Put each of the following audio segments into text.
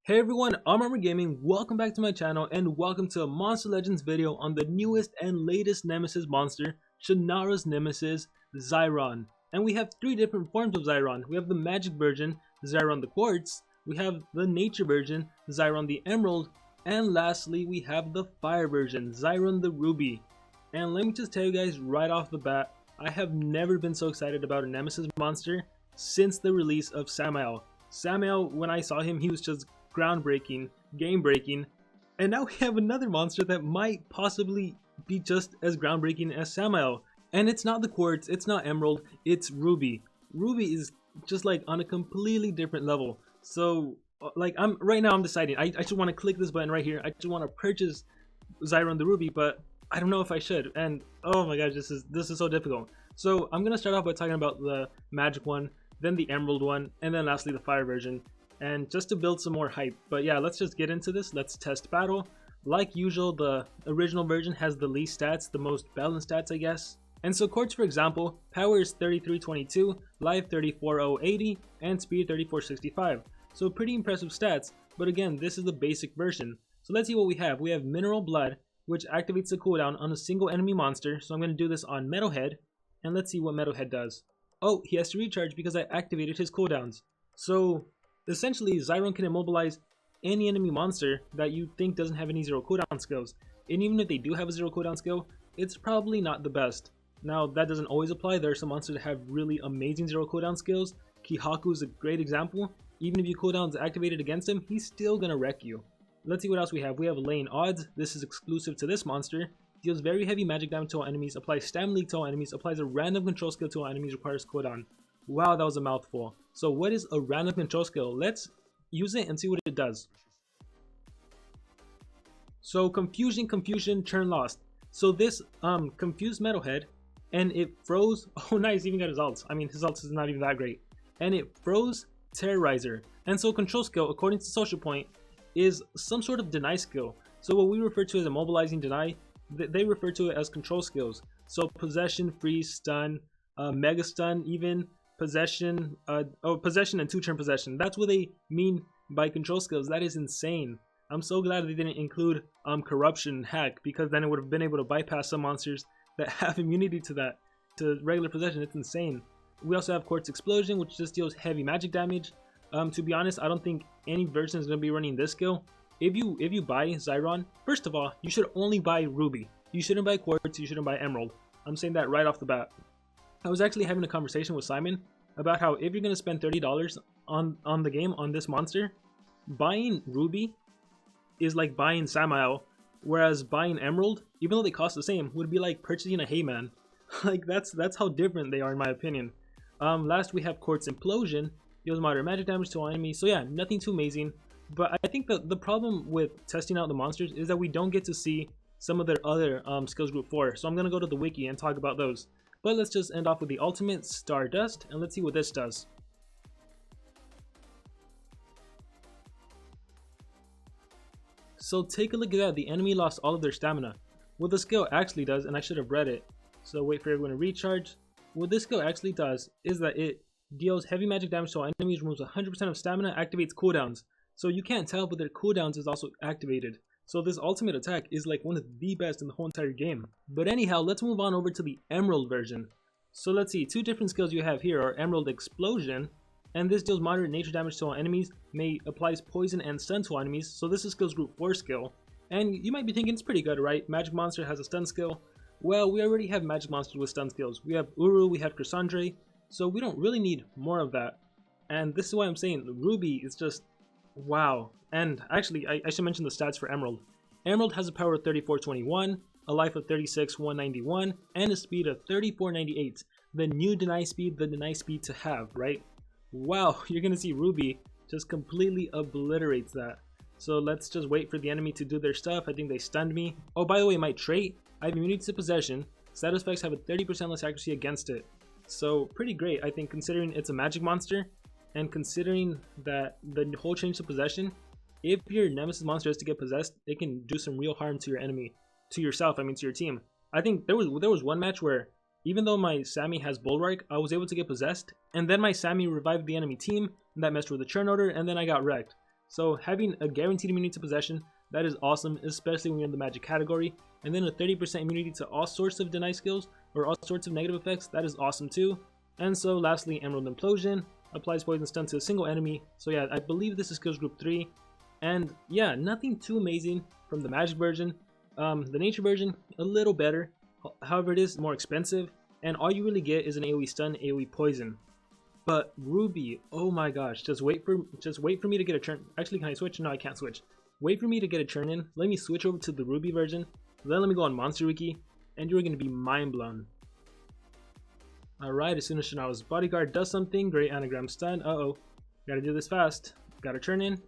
Hey everyone, I'm Armor Gaming. Welcome back to my channel and welcome to a Monster Legends video on the newest and latest Nemesis monster, Shannara's Nemesis, Xiron. And we have three different forms of Xiron. We have the magic version, Xiron the Quartz, we have the nature version, Xiron the Emerald, and lastly we have the fire version, Xiron the Ruby. And let me just tell you guys right off the bat, I have never been so excited about a Nemesis monster since the release of Samael. Samael, when I saw him, he was just groundbreaking, game breaking, and now we have another monster that might possibly be just as groundbreaking as Samael. And it's not the Quartz, it's not Emerald, it's Ruby. Ruby is just like on a completely different level. So like right now I'm deciding I just want to click this button right here. I just want to purchase Xiron the Ruby, but I don't know if I should. And oh my gosh, this is so difficult. So I'm gonna start off by talking about the magic one, then the emerald one, and then lastly the fire version, and just to build some more hype. But yeah, let's just get into this. Let's test battle. Like usual, the original version has the least stats, the most balanced stats, I guess. And so Quartz, for example, power is 3322, life 34080, and speed 3465. So pretty impressive stats, but again, this is the basic version. So let's see what we have. We have Mineral Blood, which activates the cooldown on a single enemy monster. So I'm going to do this on Metalhead, and let's see what Metalhead does. Oh, he has to recharge because I activated his cooldowns. So essentially, Xiron can immobilize any enemy monster that you think doesn't have any zero cooldown skills. And even if they do have a zero cooldown skill, it's probably not the best. Now, that doesn't always apply. There are some monsters that have really amazing zero cooldown skills. Kihaku is a great example. Even if your cooldown is activated against him, he's still gonna wreck you. Let's see what else we have. We have Lane Odds. This is exclusive to this monster. Deals very heavy magic damage to all enemies, applies stam leak to all enemies, applies a random control skill to all enemies, requires cooldown. Wow, that was a mouthful. So what is a random control skill? Let's use it and see what it does. So confusion, turn lost. So this confused Metalhead, and it froze. Oh nice, even got his ults. I mean, his ults is not even that great. And it froze Terrorizer. And so control skill, according to Social Point, is some sort of deny skill. So what we refer to as immobilizing deny, they refer to it as control skills. So possession, freeze, stun, mega stun, even possession, possession and two-turn possession. That's what they mean by control skills. That is insane. I'm so glad they didn't include corruption and hack, because then it would have been able to bypass some monsters that have immunity to that, to regular possession. It's insane. We also have Quartz Explosion, which just deals heavy magic damage. To be honest, I don't think any version is going to be running this skill. If you buy Xiron, first of all, you should only buy Ruby. You shouldn't buy Quartz, you shouldn't buy Emerald. I'm saying that right off the bat. I was actually having a conversation with Simon about how if you're going to spend $30 on the game, on this monster, buying Ruby is like buying Samael, whereas buying Emerald, even though they cost the same, would be like purchasing a Hayman. Like that's how different they are in my opinion. Last we have Quartz Implosion, deals moderate magic damage to all enemies. So yeah, nothing too amazing. But I think the problem with testing out the monsters is that we don't get to see some of their other skills group 4. So I'm going to go to the wiki and talk about those. But let's just end off with the ultimate, Stardust, and let's see what this does. So take a look at that, the enemy lost all of their stamina. What the skill actually does, and I should have read it, so wait for everyone to recharge. What this skill actually does is that it deals heavy magic damage to all enemies, removes 100% of stamina, activates cooldowns. So you can't tell, but their cooldowns is also activated. So this ultimate attack is like one of the best in the whole entire game. But anyhow, let's move on over to the Emerald version. So let's see, two different skills you have here are Emerald Explosion, and this deals moderate nature damage to all enemies, applies poison and stun to all enemies. So this is skills group 4 skill. And you might be thinking it's pretty good, right? Magic monster has a stun skill. Well, we already have magic monsters with stun skills. We have Uru, we have Cassandre, so we don't really need more of that. And this is why I'm saying Ruby is just wow. And actually, I should mention the stats for Emerald. Emerald has a power of 3421, a life of 36191, and a speed of 3498. The new deny speed, the deny speed to have, right? Wow, you're gonna see Ruby just completely obliterates that. So let's just wait for the enemy to do their stuff. I think they stunned me. Oh, by the way, my trait, I have immunity to possession. Status effects have a 30% less accuracy against it. So pretty great, I think, considering it's a magic monster. And considering that the whole change to possession, if your Nemesis monster has to get possessed, it can do some real harm to your enemy, to yourself, I mean to your team. I think there was one match where even though my Sammy has Bulwark, I was able to get possessed, and then my Sammy revived the enemy team, and that messed with the churn order, and then I got wrecked. So having a guaranteed immunity to possession, that is awesome, especially when you're in the magic category. And then a 30% immunity to all sorts of deny skills or all sorts of negative effects, that is awesome too. And so lastly, Emerald Implosion applies poison stun to a single enemy. So yeah, I believe this is skills group 3. And yeah, nothing too amazing from the magic version. The nature version, a little better. However, it is more expensive, and all you really get is an AoE stun, AoE poison. But Ruby, oh my gosh, just wait for me to get a turn. Actually, can I switch? No, I can't switch. Wait for me to get a turn in. Let me switch over to the Ruby version. Then let me go on Monster Wiki, and you're gonna be mind blown. Alright, as soon as Shannara's bodyguard does something, great anagram stun. Uh-oh. Gotta do this fast. Gotta turn in.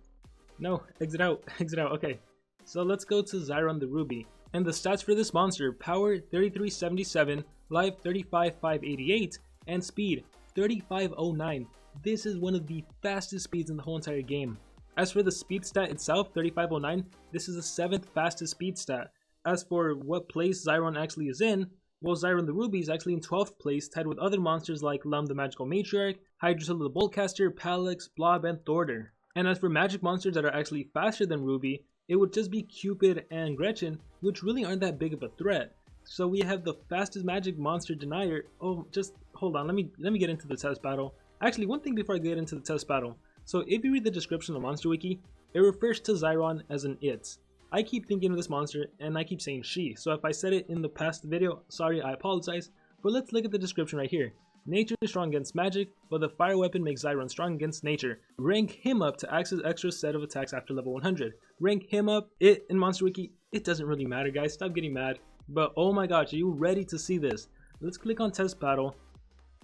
No, exit out, exit out. Okay. So let's go to Xiron the Ruby. And the stats for this monster: power 3377, life 35588, and speed 3509. This is one of the fastest speeds in the whole entire game. As for the speed stat itself, 3509, this is the 7th fastest speed stat. As for what place Xiron actually is in, well, Xiron the Ruby is actually in 12th place, tied with other monsters like Lum the Magical Matriarch, Hydrasil the Boltcaster, Palix, Blob, and Thorder. And as for magic monsters that are actually faster than Ruby, it would just be Cupid and Gretchen, which really aren't that big of a threat. So we have the fastest magic monster denier. Oh, just hold on, let me get into the test battle. Actually, one thing before I get into the test battle. So if you read the description of Monster Wiki, it refers to Xiron as an it. I keep thinking of this monster and I keep saying she, so if I said it in the past video, sorry, I apologize. But let's look at the description right here. Nature is strong against magic, but the fire weapon makes Xiron strong against nature. Rank him up to access extra set of attacks after level 100. Rank him up. It in Monster Wiki, it doesn't really matter, guys, stop getting mad. But oh my gosh, are you ready to see this? Let's click on test battle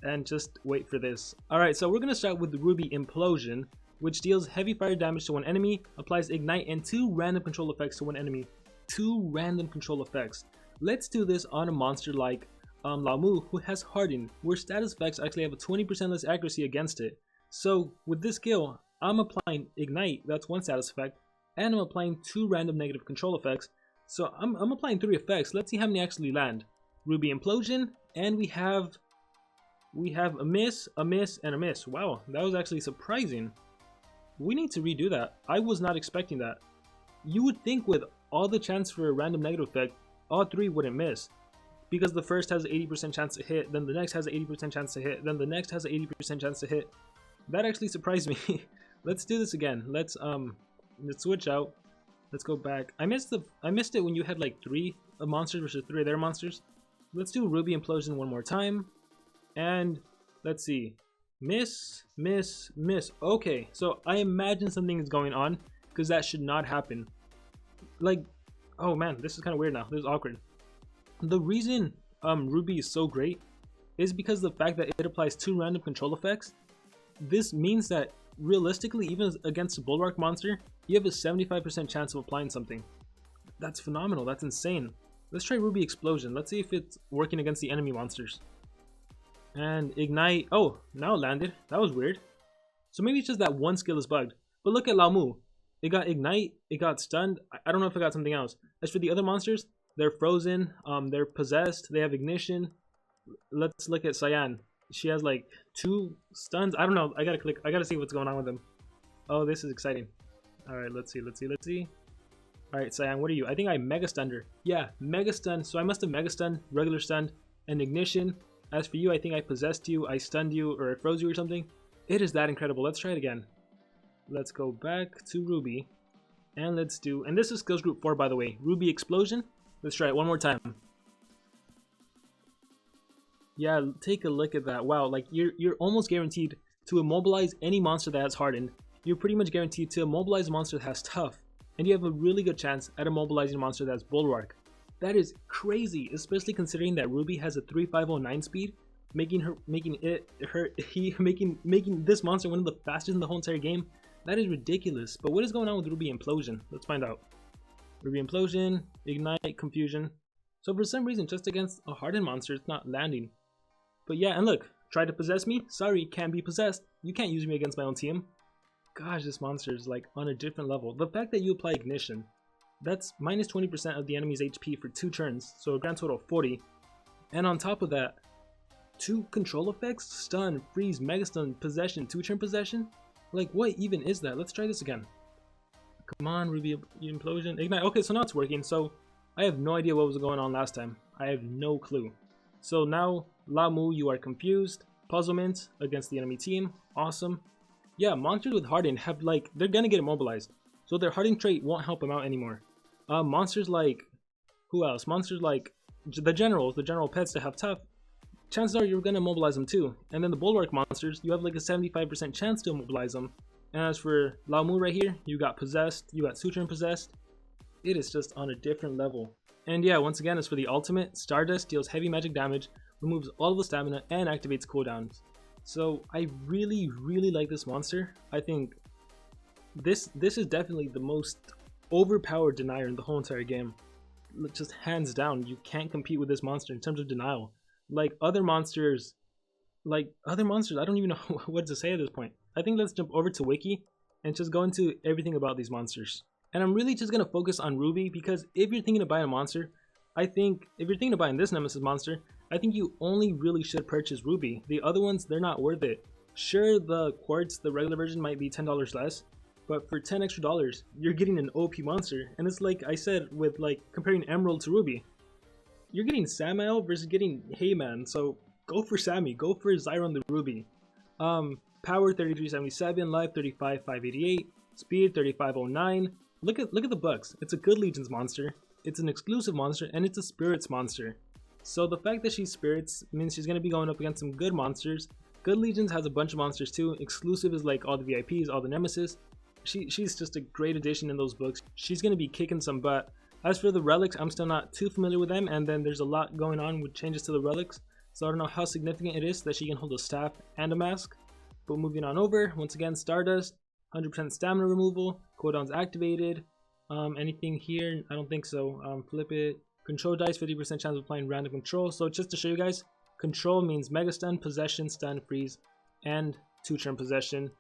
and just wait for this. Alright, so we're gonna start with the Ruby Implosion, which deals heavy fire damage to one enemy, applies ignite and 2 random control effects to one enemy. 2 random control effects. Let's do this on a monster like Lamu, who has Hardened, where status effects actually have a 20% less accuracy against it. So with this skill, I'm applying ignite, that's 1 status effect, and I'm applying 2 random negative control effects. So I'm applying 3 effects. Let's see how many actually land. Ruby Implosion, and we have a miss, a miss, and a miss. Wow, that was actually surprising. We need to redo that. I was not expecting that. You would think with all the chance for a random negative effect, all 3 wouldn't miss. Because the first has an 80% chance to hit, then the next has an 80% chance to hit, then the next has an 80% chance to hit. That actually surprised me. Let's do this again. Let's switch out. Let's go back. I missed it when you had like 3 monsters versus 3 of their monsters. Let's do Ruby Implosion one more time. And let's see. Miss, miss, miss. Okay, so I imagine something is going on, because that should not happen. Like, oh man, this is kind of weird now. This is awkward. The reason Ruby is so great is because the fact that it applies 2 random control effects. This means that realistically, even against a Bulwark monster, you have a 75% chance of applying something. That's phenomenal. That's insane. Let's try Ruby Explosion. Let's see if it's working against the enemy monsters. And ignite. Oh, now it landed. That was weird. So maybe it's just that one skill is bugged. But look at Lamu. It got ignite. It got stunned. I don't know if it got something else. As for the other monsters, they're frozen. They're possessed. They have ignition. Let's look at Cyan. She has like 2 stuns. I don't know. I gotta click. I gotta see what's going on with them. Oh, this is exciting. All right, let's see. All right, Cyan, what are you? I think I mega stunned her. Yeah, mega stun. So I must have mega stunned, regular stunned, and ignition. As for you, I think I possessed you, I stunned you, or I froze you or something. It is that incredible. Let's try it again. Let's go back to Ruby. And let's do... And this is skills group 4, by the way. Ruby Explosion. Let's try it one more time. Yeah, take a look at that. Wow, like you're almost guaranteed to immobilize any monster that has Hardened. You're pretty much guaranteed to immobilize a monster that has Tough. And you have a really good chance at immobilizing a monster that has Bulwark. That is crazy, especially considering that Ruby has a 3509 speed, making this monster one of the fastest in the whole entire game. That is ridiculous. But what is going on with Ruby Implosion? Let's find out. Ruby Implosion, Ignite, Confusion. So for some reason, just against a Hardened monster, it's not landing. But yeah, and look, try to possess me. Sorry, can't be possessed. You can't use me against my own team. Gosh, this monster is like on a different level. The fact that you apply Ignition, that's minus 20% of the enemy's HP for 2 turns, so a grand total of 40. And on top of that, 2 control effects, stun, freeze, mega stun, possession, 2-turn possession? Like, what even is that? Let's try this again. Come on, Ruby Implosion. Ignite. Okay, so now it's working. So I have no idea what was going on last time. I have no clue. So now, Lamu, you are confused. Puzzlement against the enemy team. Awesome. Yeah, monsters with Harden have like, they're gonna get immobilized. So their Harden trait won't help them out anymore. Monsters like, who else? Monsters like the general pets that have tough, chances are you're gonna immobilize them too. And then the bulwark monsters, you have like a 75% chance to immobilize them. And as for Lamu right here, you got possessed, you got Xiron possessed. It is just on a different level. And yeah, once again, as for the ultimate, Stardust deals heavy magic damage, removes all of the stamina, and activates cooldowns. So I really like this monster. I think this is definitely the most overpowered denier in the whole entire game. Just hands down, you can't compete with this monster in terms of denial. Like other monsters, I don't even know what to say at this point. I think let's jump over to Wiki and just go into everything about these monsters. And I'm really just going to focus on Ruby, because if you're thinking of buying a monster, if you're thinking of buying this Nemesis monster, I think you only really should purchase Ruby. The other ones, they're not worth it. Sure, the Quartz, the regular version, might be $10 less, but for $10 extra, you're getting an OP monster. And it's like I said with like comparing Emerald to Ruby. You're getting Samael versus getting Heyman, so go for Sammy, go for Xiron the Ruby. Power 3377, life 35588, speed 3509. Look at the bucks. It's a good Legions monster, it's an exclusive monster, and it's a Spirits monster. So the fact that she's Spirits means she's going to be going up against some good monsters. Good Legions has a bunch of monsters too. Exclusive is like all the VIPs, all the Nemesis. She's just a great addition in those books. She's going to be kicking some butt. As for the relics, I'm still not too familiar with them, and then there's a lot going on with changes to the relics, so I don't know how significant it is that she can hold a staff and a mask. But moving on over, once again, Stardust, 100% stamina removal, cooldowns activated. Anything here? I don't think so. Flip it. Control dice, 50% chance of applying random control. So just to show you guys, control means Mega Stun, Possession, Stun, Freeze, and 2-turn Possession.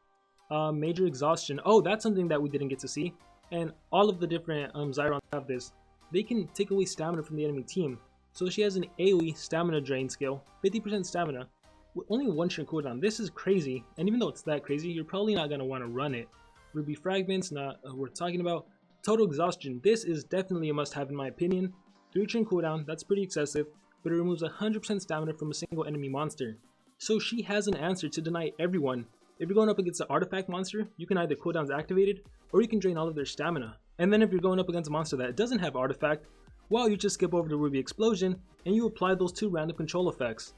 Major Exhaustion. Oh, that's something that we didn't get to see. And all of the different Xyrons have this. They can take away stamina from the enemy team. So she has an AoE stamina drain skill, 50% stamina, with only a 1-turn cooldown. This is crazy, and even though it's that crazy, you're probably not going to want to run it. Ruby Fragments, not worth talking about. Total Exhaustion, this is definitely a must-have in my opinion. 3-turn cooldown, that's pretty excessive, but it removes 100% stamina from a single enemy monster. So she has an answer to deny everyone. If you're going up against an artifact monster, you can either cooldowns activated, or you can drain all of their stamina. And then if you're going up against a monster that doesn't have artifact, well, you just skip over the Ruby Explosion, and you apply those 2 random control effects.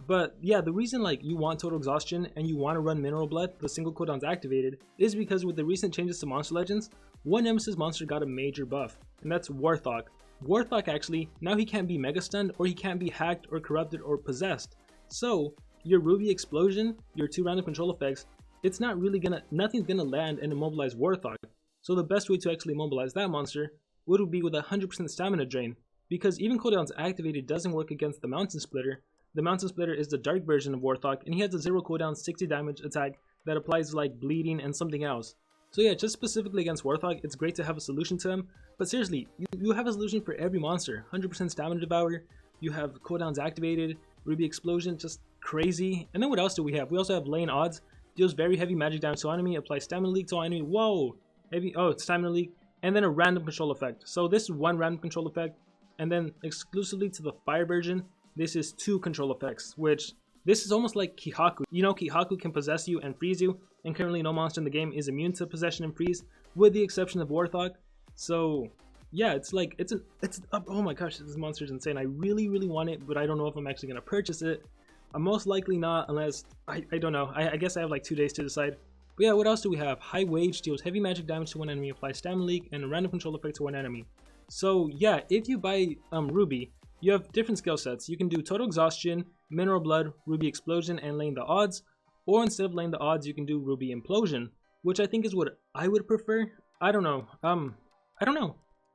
But yeah, the reason like you want Total Exhaustion and you want to run Mineral Blood, the single cooldowns activated, is because with the recent changes to Monster Legends, one Nemesis monster got a major buff, and that's Warthog. Warthog actually, now he can't be Mega Stunned, or he can't be hacked or corrupted or possessed. So your Ruby Explosion, your 2 random control effects, it's not really nothing's gonna land and immobilize Warthog. So the best way to actually immobilize that monster would be with a 100% stamina drain, because even cooldowns activated doesn't work against the Mountain Splitter. The Mountain Splitter is the dark version of Warthog, and he has a 0 cooldown 60 damage attack that applies like bleeding and something else. So yeah, just specifically against Warthog, it's great to have a solution to him. But seriously, you have a solution for every monster. 100% stamina devour, you have cooldowns activated, Ruby Explosion, just crazy. And then what else do we have? We also have Lane Odds, deals very heavy magic damage to enemy, applies stamina leak to enemy. Whoa! Heavy, oh, it's stamina leak. And then a random control effect. So this is 1 random control effect, and then exclusively to the fire version, this is 2 control effects, which this is almost like Kihaku. You know, Kihaku can possess you and freeze you, and currently no monster in the game is immune to possession and freeze, with the exception of Warthog. So yeah, it's like, oh my gosh, this monster is insane. I really want it, but I don't know if I'm actually going to purchase it. I'm most likely not, unless, I don't know, I guess I have like 2 days to decide. But yeah, what else do we have? High Wage deals heavy magic damage to one enemy, applies stamina leak, and a random control effect to one enemy. So yeah, if you buy Ruby, you have different skill sets. You can do Total Exhaustion, Mineral Blood, Ruby Explosion, and Laying the Odds. Or instead of Laying the Odds, you can do Ruby Implosion, which I think is what I would prefer. I don't know. I don't know.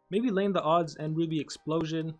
Maybe Laying the Odds and Ruby Explosion.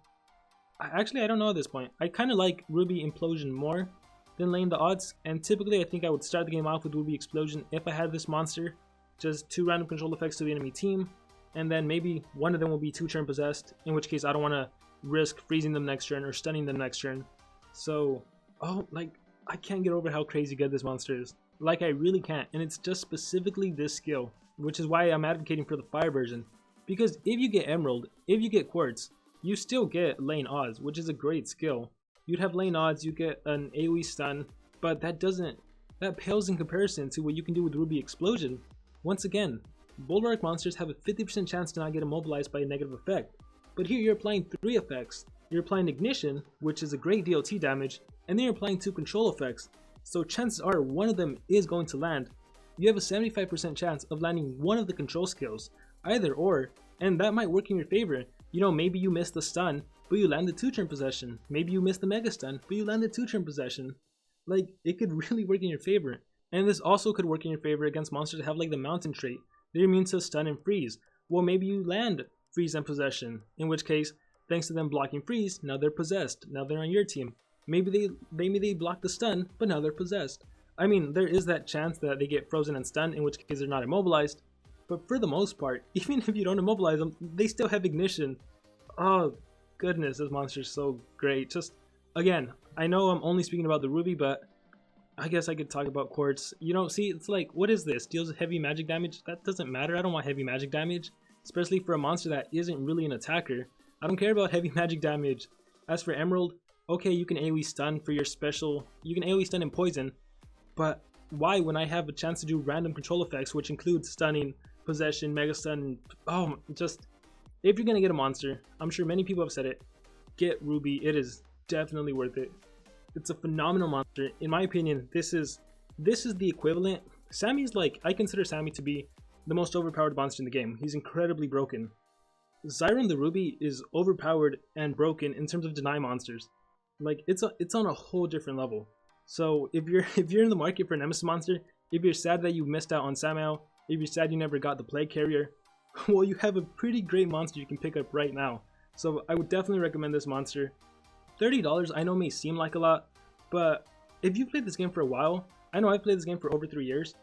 Actually, I don't know at this point. I kind of like Ruby Implosion more than Laying the Odds. And typically, I think I would start the game off with Ruby Explosion if I had this monster. Just 2 random control effects to the enemy team. And then maybe one of them will be 2-turn possessed, in which case I don't want to risk freezing them next turn or stunning them next turn. So, oh, like, I can't get over how crazy good this monster is. Like, I really can't. And it's just specifically this skill. which is why I'm advocating for the fire version. Because if you get emerald, if you get quartz, you still get lane odds, which is a great skill. You'd have lane odds, you get an AoE stun, but that pales in comparison to what you can do with Ruby Explosion. Once again, Bulwark monsters have a 50% chance to not get immobilized by a negative effect, but here you're applying 3 effects. You're applying Ignition, which is a great DLT damage, and then you're applying 2 control effects, so chances are one of them is going to land. You have a 75% chance of landing one of the control skills, either or, and that might work in your favor. You know, maybe you missed the stun, but you landed 2-turn possession. Maybe you missed the mega stun, but you landed 2-turn possession. Like, it could really work in your favor. And this also could work in your favor against monsters that have like the mountain trait. They're immune to stun and freeze. Well, maybe you land freeze and possession, in which case, thanks to them blocking freeze, now they're possessed. Now they're on your team. Maybe they block the stun, but now they're possessed. I mean, there is that chance that they get frozen and stunned, in which case they're not immobilized. But for the most part, even if you don't immobilize them, they still have Ignition. Oh goodness, this monster is so great. Just, again, I know I'm only speaking about the Ruby, but I guess I could talk about Quartz. You know, see, it's like, what is this? Deals heavy magic damage? That doesn't matter. I don't want heavy magic damage, especially for a monster that isn't really an attacker. I don't care about heavy magic damage. As for Emerald, okay, you can AoE stun for your special, you can AoE stun and poison, but why when I have a chance to do random control effects, which includes stunning, possession, mega stun, oh, just, if you're gonna get a monster, I'm sure many people have said it, get Ruby. It is definitely worth it. It's a phenomenal monster. In my opinion, this is the equivalent. Sammy's like, I consider Sammy to be the most overpowered monster in the game. He's incredibly broken. Xiron the Ruby is overpowered and broken in terms of deny monsters. Like, it's on a whole different level. So if you're in the market for a Nemesis monster, if you're sad that you missed out on Samuel, if you're sad you never got the Plague Carrier, well, you have a pretty great monster you can pick up right now. So I would definitely recommend this monster. $30 I know may seem like a lot, but if you've played this game for a while, I know I've played this game for over 3 years,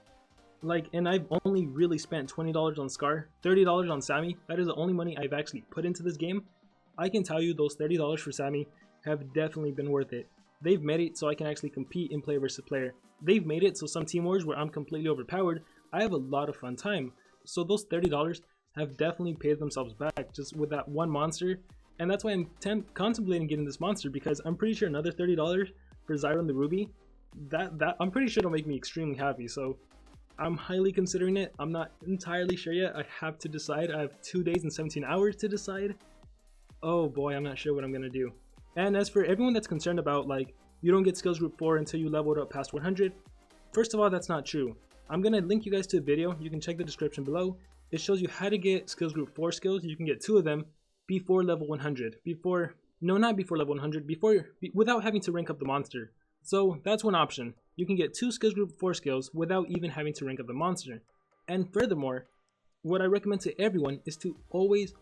like, and I've only really spent $20 on Scar, $30 on Sammy. That is the only money I've actually put into this game. I can tell you those $30 for Sammy have definitely been worth it. They've made it so I can actually compete in player versus player. They've made it so some team wars where I'm completely overpowered, I have a lot of fun time. So those $30 have definitely paid themselves back just with that one monster. And that's why I'm contemplating getting this monster, because I'm pretty sure another $30 for Xiron the Ruby, that I'm pretty sure it'll make me extremely happy. So I'm highly considering it. I'm not entirely sure yet. I have to decide. I have 2 days and 17 hours to decide. Oh boy, I'm not sure what I'm gonna do. And as for everyone that's concerned about, like, you don't get skills group 4 until you level it up past 100, first of all, that's not true. I'm gonna link you guys to a video. You can check the description below. It shows you how to get skills group 4 skills. You can get 2 of them before level 100. Not before level 100, without having to rank up the monster. So that's one option. You can get 2 skills group 4 skills without even having to rank up the monster. And furthermore, what I recommend to everyone is to always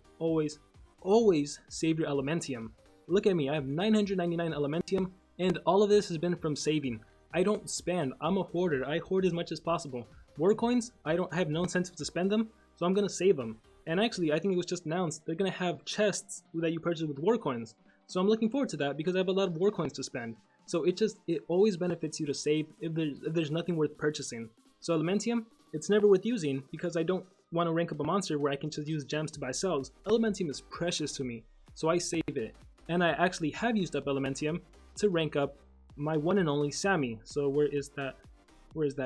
save your Elementium. Look at me, I have 999 Elementium, and all of this has been from saving. I don't spend. I'm a hoarder. I hoard as much as possible. War coins, I have no incentive to spend them, so I'm gonna save them. And actually, I think it was just announced they're gonna have chests that you purchase with war coins. So I'm looking forward to that because I have a lot of war coins to spend. So it always benefits you to save if there's nothing worth purchasing. So Elementium, it's never worth using because I don't want to rank up a monster where I can just use gems to buy cells. Elementium is precious to me, so I save it. And I actually have used up Elementium to rank up my one and only Sammy. So where is that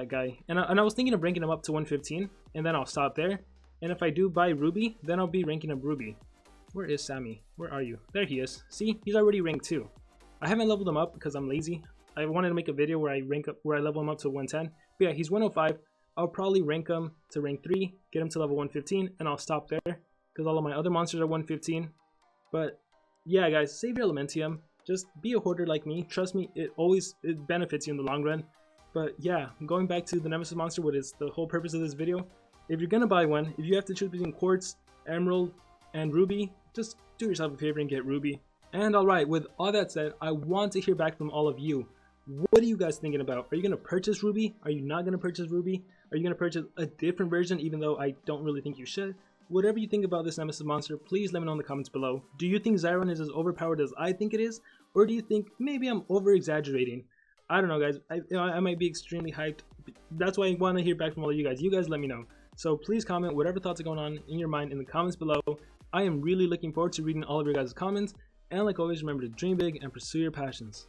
guy? And I was thinking of ranking him up to 115, and then I'll stop there. And if I do buy Ruby, then I'll be ranking up Ruby. Where is Sammy? Where are you? There he is. See, he's already ranked 2. I haven't leveled him up because I'm lazy. I wanted to make a video where I level him up to 110. But yeah, he's 105. I'll probably rank him to rank 3, get him to level 115, and I'll stop there because all of my other monsters are 115. But yeah, guys, save your Elementium. Just be a hoarder like me. Trust me, it benefits you in the long run. But yeah, going back to the Nemesis monster, what is the whole purpose of this video? If you're gonna buy one, if you have to choose between Quartz, Emerald, and Ruby, just do yourself a favor and get Ruby. And alright, with all that said, I want to hear back from all of you. What are you guys thinking about? Are you gonna purchase Ruby? Are you not gonna purchase Ruby? Are you gonna purchase a different version, even though I don't really think you should? Whatever you think about this Nemesis monster, please let me know in the comments below. Do you think Xiron is as overpowered as I think it is? Or do you think maybe I'm over-exaggerating? I don't know, guys. I might be extremely hyped. That's why I want to hear back from all of you guys. You guys let me know. So please comment whatever thoughts are going on in your mind in the comments below. I am really looking forward to reading all of your guys' comments, and like always, remember to dream big and pursue your passions.